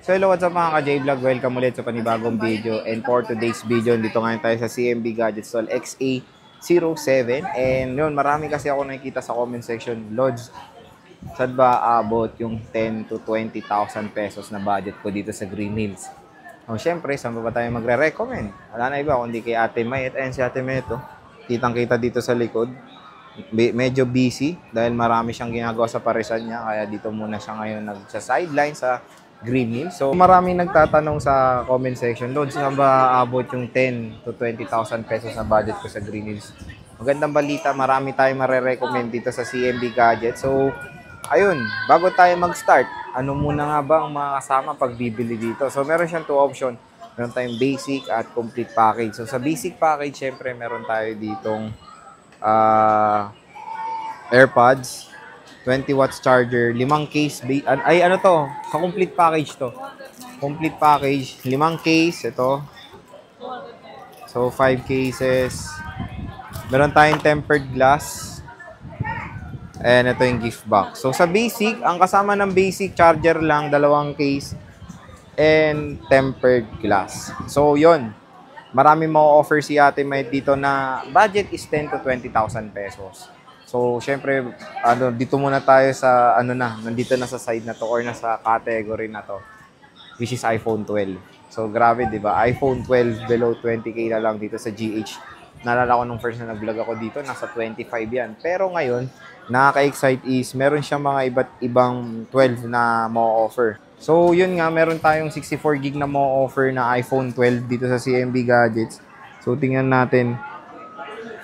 So hello, what's up mga ka-J-Vlog? Welcome ulit sa panibagong video. And for today's video, dito ngayon tayo sa CMB Gadget Stall XA07. And yun, marami kasi ako nakikita sa comment section. Lods, saan ba abot yung 10 to 20,000 pesos na budget ko dito sa Green Hills? O syempre, saan ba tayo magre-recommend? Wala na iba, kundi kay Ate May. At ayun si Ate May ito. Kitang-kita dito sa likod. Medyo busy dahil marami siyang ginagawa sa parisan niya. Kaya dito muna siya ngayon nagsa-sideline sa Green Hill. So, maraming nagtatanong sa comment section, Lods, saan ba abot yung 10 to 20,000 pesos na budget ko sa Green Hills? Magandang balita, marami tayong mare-recommend dito sa CMB Gadget. So, ayun, bago tayo mag-start, ano muna nga ba ang mga kasama pag bibili dito? So, meron siyang two option. Meron tayong basic at complete package. So, sa basic package, syempre, meron tayo ditong AirPods, 20 watts charger, 5 case, ay ano to, sa complete package to. Complete package, 5 case, ito. So, 5 cases. Meron tayong tempered glass. And ito yung gift box. So, sa basic, ang kasama ng basic charger lang, 2 case and tempered glass. So, yon. Marami mo offer si Ate May dito na budget is 10 to 20,000 pesos. So, syempre, dito muna tayo sa, nandito na sa side na to or nasa category na to, which is iPhone 12. So, grabe, di ba? iPhone 12 below 20K na lang dito sa GH. Naalala ko nung first na nag-vlog ako dito, nasa 25 yan. Pero ngayon, nakaka-excite is, meron siyang mga iba't ibang 12 na mo-offer. So, yun nga, meron tayong 64 gig na mo-offer na iPhone 12 dito sa CMB Gadgets. So, tingnan natin.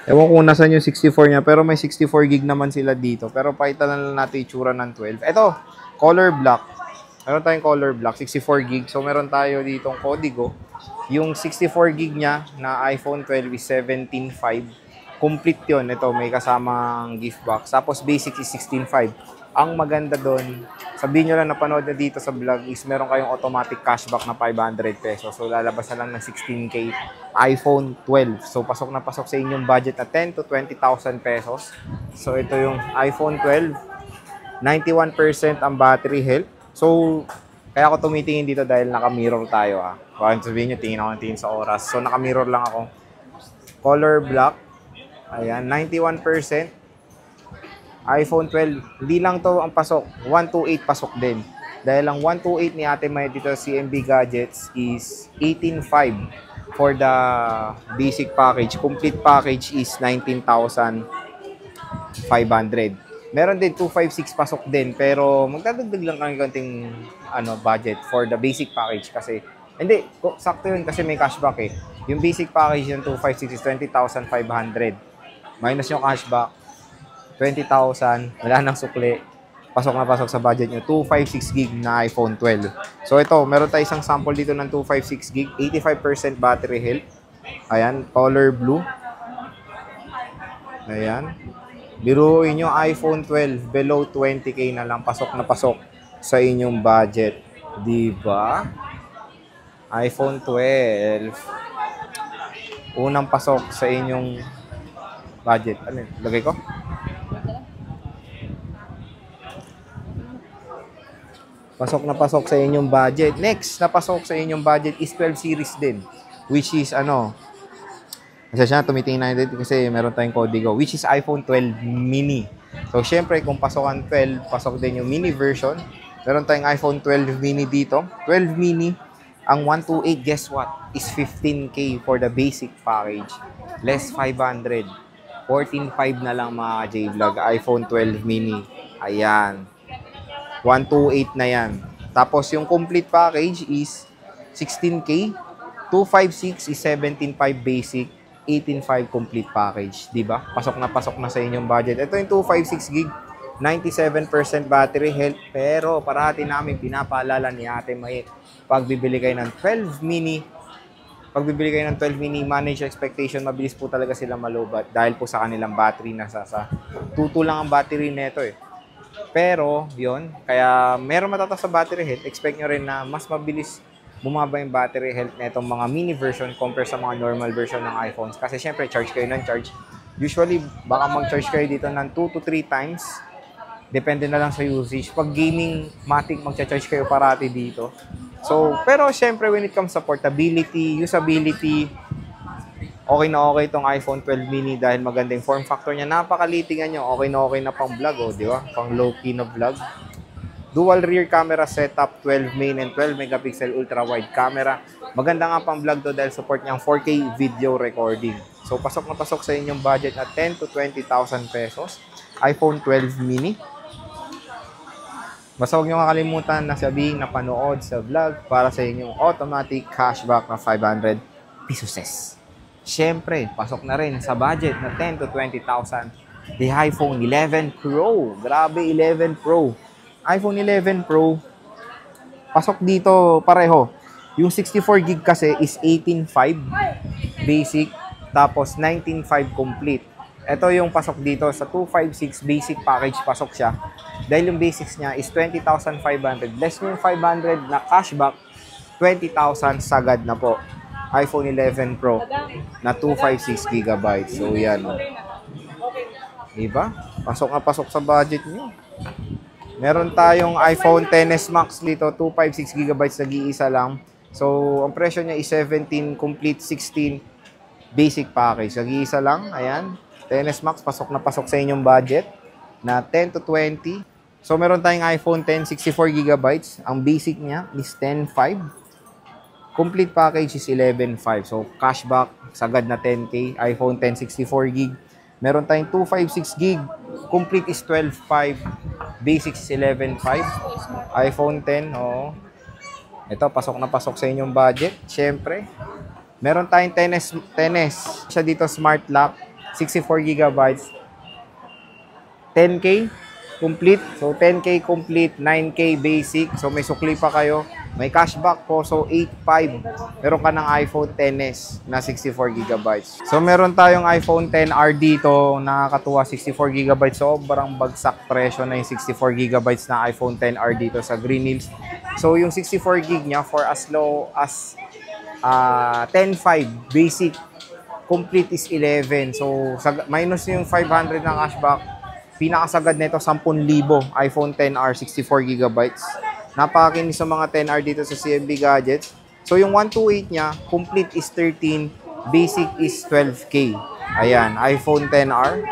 Ewan ko kung nasan yung 64 niya, pero may 64 gig naman sila dito. Pero pakita na lang natin yung itsura ng 12. Ito, color black. Meron tayong color black, 64 gig. So, meron tayo ditong Codigo. Yung 64 gig niya na iPhone 12 is 17.5. Complete yun. Ito, may kasamang gift box. Tapos, basic is 16.5. Ang maganda doon, sabihin nyo lang napanood na dito sa vlog is meron kayong automatic cashback na 500 pesos. So, lalabas na lang ng 16K iPhone 12. So, pasok na pasok sa inyong budget na 10 to 20,000 pesos. So, ito yung iPhone 12. 91% ang battery health. So, kaya ako tumitingin dito dahil naka-mirror tayo. Baka sabihin nyo, tingin ako sa oras. So, naka-mirror lang ako. Color black. Ayan, 91%. iPhone 12, hindi lang to ang pasok, 128 pasok din. Dahil ang 128 ni Ate May dito sa CMB Gadgets is 18.5 for the basic package. Complete package is 19,500. Meron din 256 pasok din, pero magdadagdag lang kami konting budget for the basic package kasi hindi, sakto yun kasi may cashback eh. Yung basic package ng 256 is 20,500. Minus yung cashback 20,000, wala nang sukli. Pasok na pasok sa budget nyo. 256 gig na iPhone 12. So ito, meron tayo isang sample dito ng 256 gig, 85% battery health. Ayan, color blue. Ayan. Biruin nyo, iPhone 12 below 20K na lang. Pasok na pasok sa inyong budget. Diba? iPhone 12. Unang pasok sa inyong budget. Ano yun? Lagay ko? Pasok na pasok sa inyong budget. Next na pasok sa inyong budget is 12 series din. Which is kasi siya tumitingin na dito kasi meron tayong Codigo. Which is iPhone 12 mini. So, syempre, kung pasok ang 12, pasok din yung mini version. Meron tayong iPhone 12 mini dito. 12 mini. Ang 128, guess what? Is 15K for the basic package. Less 500. 14.5 na lang mga J-Vlog. iPhone 12 mini. Ayan. 128 na yan. Tapos yung complete package is 16K. 256 is 17.5 basic. 18.5 complete package. Diba? Pasok na sa inyong budget. Ito yung 256 gig. 97% battery health. Pero parati namin pinapaalala ni Ate May. Pag bibili kayo ng 12 mini, manage expectation. Mabilis po talaga sila malubat. Dahil po sa kanilang battery na sa 2 lang ang battery nito eh. Pero, yun, kaya meron matataas sa battery health, expect nyo rin na mas mabilis bumaba yung battery health na itong mga mini version compare sa mga normal version ng iPhones. Kasi syempre, charge kayo ng charge. Usually, baka mag-charge kayo dito ng 2 to 3 times. Depende na lang sa usage. Pag gaming, matic, mag-charge kayo parati dito. So, pero syempre when it comes sa portability, usability, okay na okay itong iPhone 12 mini dahil maganda yung form factor niya. Napakalitingan nyo. Okay na pang vlog, oh, di ba? Pang low-key na vlog. Dual rear camera setup, 12 main and 12 megapixel ultra-wide camera. Maganda nga pang vlog to dahil support niya ang 4K video recording. So, pasok na pasok sa inyong budget na 10 to 20,000 pesos. iPhone 12 mini. Basta huwag nyo kakalimutan na sabihin na panood sa vlog para sa inyong automatic cashback na 500 pesos. Siyempre, pasok na rin sa budget na 10 to 20,000. The iPhone 11 Pro. Grabe, 11 Pro. iPhone 11 Pro, pasok dito pareho. Yung 64 gig kasi is 18.5 basic, tapos 19.5 complete. Ito yung pasok dito sa 256 basic package, pasok siya. Dahil yung basics niya is 20,500. Less yung 500 na cashback, 20,000 sagad na po. iPhone 11 Pro na 256 GB. So yan. Diba? Pasok na pasok sa budget niyo. Meron tayong iPhone XS Max dito, 256 GB nag-iisa lang. So, ang presyo niya is 17 complete, 16 basic package. Nag-iisa lang, ayan. XS Max, pasok na pasok sa inyong budget na 10 to 20. So, meron tayong iPhone X 64 GB. Ang basic niya is 10.5. Complete package is 11.5. So, cashback, sagad na 10K. iPhone X 64 GB. Meron tayong 256 GB. Complete is 12.5. Basic is 11.5. iPhone 10, oh. Ito, pasok na pasok sa inyong budget. Siyempre. Meron tayong XS. Siya dito, smart lock. 64 GB. 10K complete. So, 10K complete. 9K basic. So, may sukli pa kayo. May cashback po. So, 8.5. Meron ka ng iPhone XS na 64 GB. So, meron tayong iPhone XR dito. Nakakatuwa, 64 GB. Sobrang bagsak presyo na yung 64 GB na iPhone XR dito sa Green Hills. So, yung 64 GB niya for as low as 10.5 basic. Complete is 11. So, minus yung 500 na cashback. Pinakasagad nito 10,000 iPhone XR 64 GB. Napakakinis sa mga XR dito sa CMB Gadgets. So yung 128 niya, complete is 13, basic is 12K. Ayan, iPhone XR.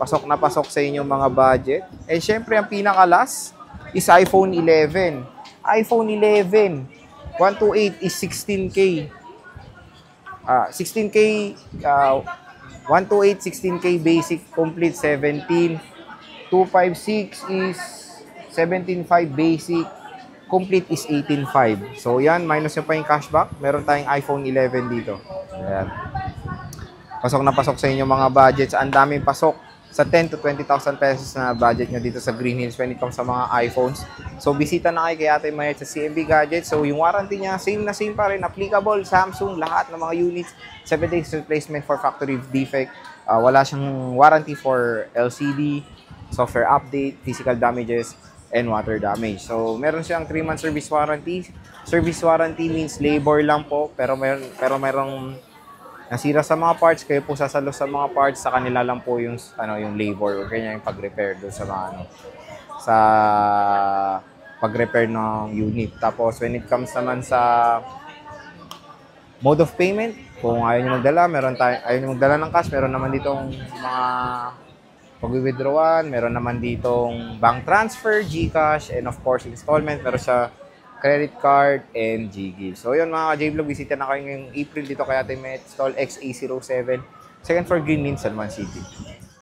Pasok na pasok sa inyong mga budget. Eh syempre ang pinaka-last is iPhone 11. iPhone 11, 128 is 16K. 16K, 128, 16K basic, complete 17. 256 is 17.5 basic. Complete is 18.5. So, yan. Minus nyo pa yung cashback. Meron tayong iPhone 11 dito. Ayan. Pasok na pasok sa inyong mga budgets. Ang daming pasok sa 10 to 20,000 pesos na budget nyo dito sa Green Hills when it comes sa mga iPhones. So, bisita na kayo kay Ate Mayet sa CMB Gadgets. So, yung warranty niya, same na same pa rin. Applicable, Samsung, lahat ng mga units. 7 days replacement for factory defect. Wala siyang warranty for LCD, software update, physical damages, and water damage. So, meron siyang 3-month service warranty. Service warranty means labor lang po, pero merong nasira sa mga parts, kayo po sasalo sa mga parts, sa kanila lang po yung yung labor or kanya yung pag-repair doon sa mga sa pag-repair ng unit. Tapos when it comes naman sa mode of payment, kung ayaw niyo magdala, ayaw niyo magdala ng cash, meron naman ditong mga pag-withdrawan, meron naman ditong bank transfer, GCash, and of course installment. Meron siya credit card and GGives. So yun mga ka-J-Vlog, bisita na kayo ngayong April dito kay Ate Met Stall XA07, second floor Green Hills, San Juan City.